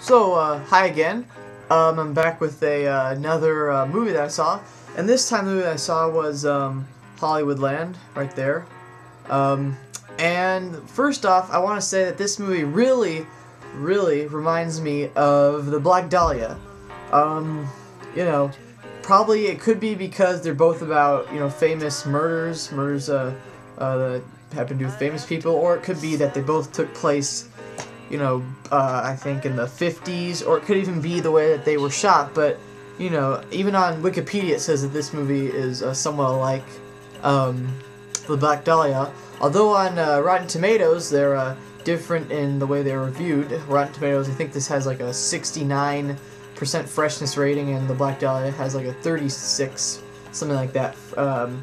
Hi again. I'm back with another movie that I saw, and this time the movie that I saw was Hollywoodland, right there. And first off, I want to say that this movie really reminds me of The Black Dahlia. You know, probably it could be because they're both about, famous murders that happen to do with famous people, or it could be that they both took place, I think in the 50s, or it could even be the way that they were shot. But, even on Wikipedia it says that this movie is somewhat alike The Black Dahlia. Although on Rotten Tomatoes they're different in the way they're reviewed. Rotten Tomatoes, I think this has like a 69% freshness rating, and The Black Dahlia has like a 36, something like that,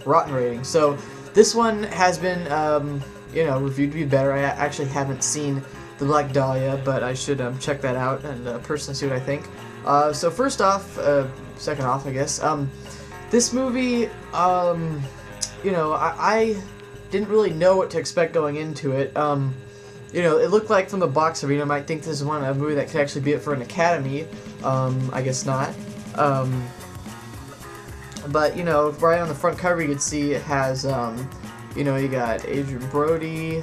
rotten rating. So this one has been, reviewed to be better. I actually haven't seen The Black Dahlia, but I should check that out and personally see what I think. So first off, second off, I guess, this movie, I didn't really know what to expect going into it. It looked like from the box arena, I might think this is a movie that could actually be it for an Academy. I guess not. But, right on the front cover you can see it has, you got Adrian Brody,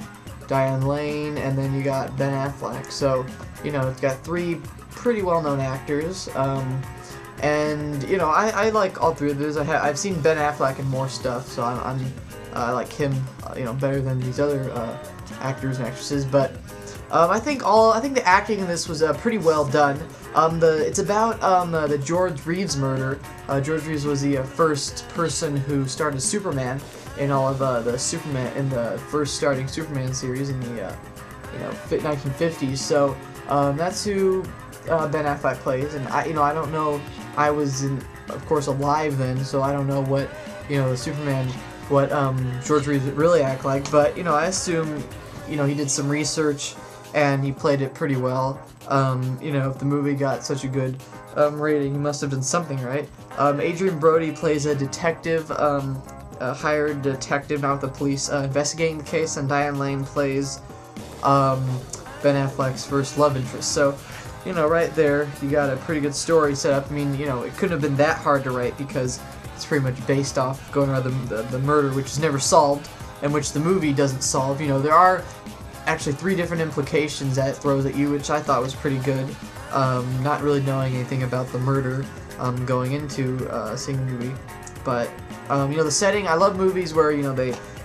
Diane Lane, and then you got Ben Affleck. So, it's got three pretty well-known actors. And, I like all three of those. I've seen Ben Affleck in more stuff, so I like him, better than these other actors and actresses. But I think the acting in this was pretty well done. It's about the George Reeves murder. George Reeves was the first person who started Superman in all of the Superman in the first starting Superman series in the 1950s. So that's who Ben Affleck plays, and I don't know. I was of course alive then, so I don't know what the Superman, what George Reeves would really act like. But I assume he did some research and he played it pretty well. If the movie got such a good rating, he must have done something right. Adrian Brody plays a detective, a hired detective, not with the police, investigating the case, and Diane Lane plays Ben Affleck's first love interest. So, right there, you got a pretty good story set up. I mean, it couldn't have been that hard to write because it's pretty much based off going around the murder, which is never solved, and which the movie doesn't solve. There are actually 3 different implications that it throws at you, which I thought was pretty good. Not really knowing anything about the murder going into seeing the movie. But, the setting, I love movies where,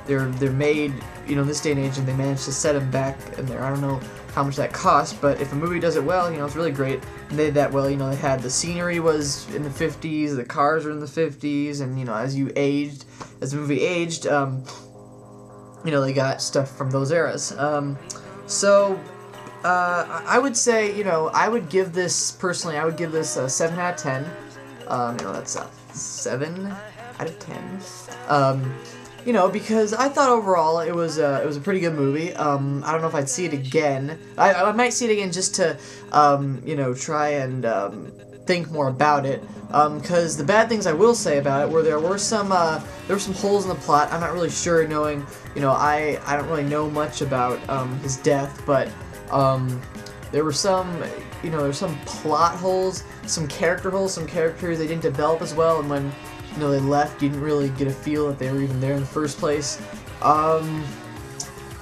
they're made, in this day and age, and they manage to set them back in there. I don't know how much that costs, but if a movie does it well, it's really great. And they did that well. They had the scenery was in the 50s, the cars were in the 50s, and, as the movie aged, they got stuff from those eras. I would say, I would give this, personally, I would give this a 7 out of 10. That's a 7 out of 10. Because I thought overall it was a pretty good movie. I don't know if I'd see it again. I might see it again just to, try and think more about it. Because the bad things I will say about it were there were some holes in the plot. I'm not really sure, knowing, I don't really know much about his death, but there were some, there's some plot holes, some character holes, some characters they didn't develop as well, and when they left, you didn't really get a feel that they were even there in the first place.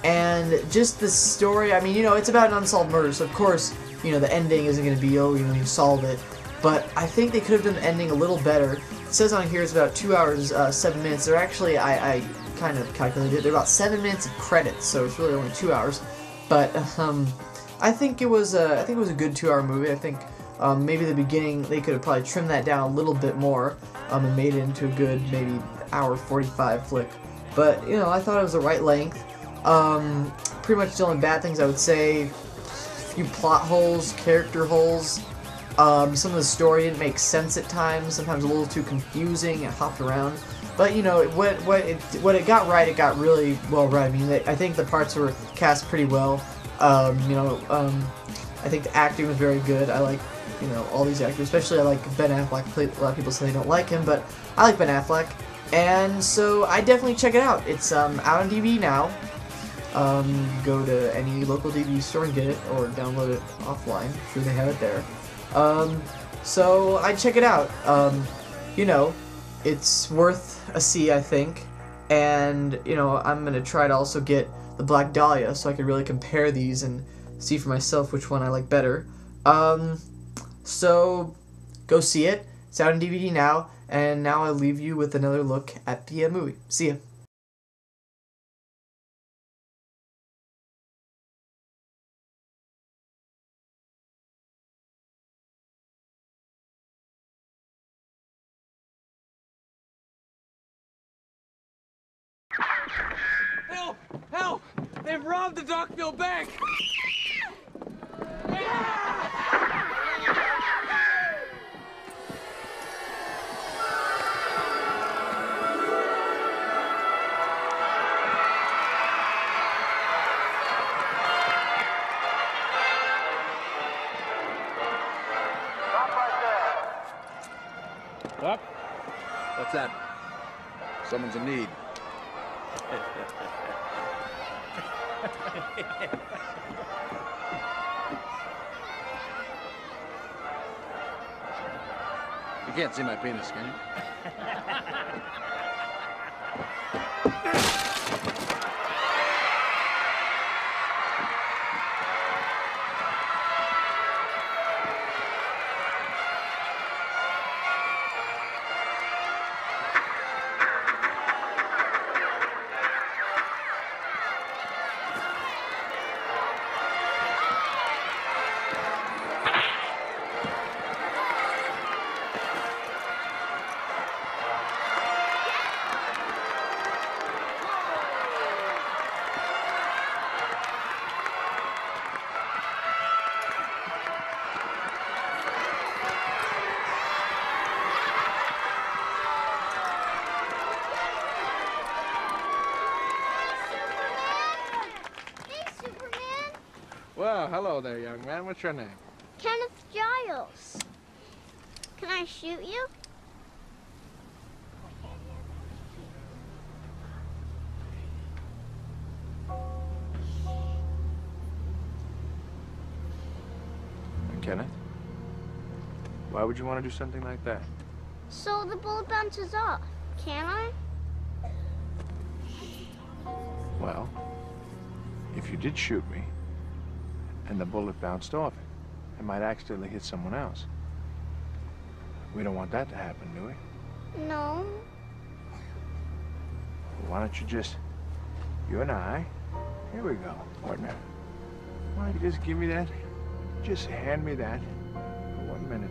And just the story, I mean, it's about an unsolved murder, so of course, the ending isn't going to be, oh, you solve it. But I think they could have done the ending a little better. It says on here it's about 2 hours, 7 minutes. They're actually, I kind of calculated it, they're about 7 minutes of credits, so it's really only 2 hours. But, I think it was a good 2-hour movie. I think, maybe the beginning, they could have probably trimmed that down a little bit more, and made it into a good, maybe, hour 45 flick. But, I thought it was the right length. Pretty much the only bad things I would say, a few plot holes, character holes. Some of the story didn't make sense at times, sometimes a little too confusing and hopped around. But, what it got right, it got really well right. I mean, I think the parts were cast pretty well. I think the acting was very good. I like, all these actors, especially I like Ben Affleck. A lot of people say they don't like him, but I like Ben Affleck. And so I definitely check it out. It's out on DVD now. Go to any local DVD store and get it, or download it offline. I'm sure they have it there. So I'd check it out. You know, it's worth a see, I think. And, you know, I'm going to try to also get the Black Dahlia so I can really compare these and see for myself which one I like better. So go see it. It's out on DVD now. And now I'll leave you with another look at the movie. See ya. Help! Help! They've robbed the Dockville Bank! Stop right there. Up? What's that? Someone's in need. You can't see my penis, can you? Well, hello there, young man. What's your name? Kenneth Giles. Can I shoot you? Kenneth? Why would you want to do something like that? So the bullet bounces off, can I? Well, if you did shoot me, and the bullet bounced off it might accidentally hit someone else. We don't want that to happen, do we? No. Why don't you just, you and I, here we go. Wait a minute. Why don't you just give me that? Just hand me that for 1 minute.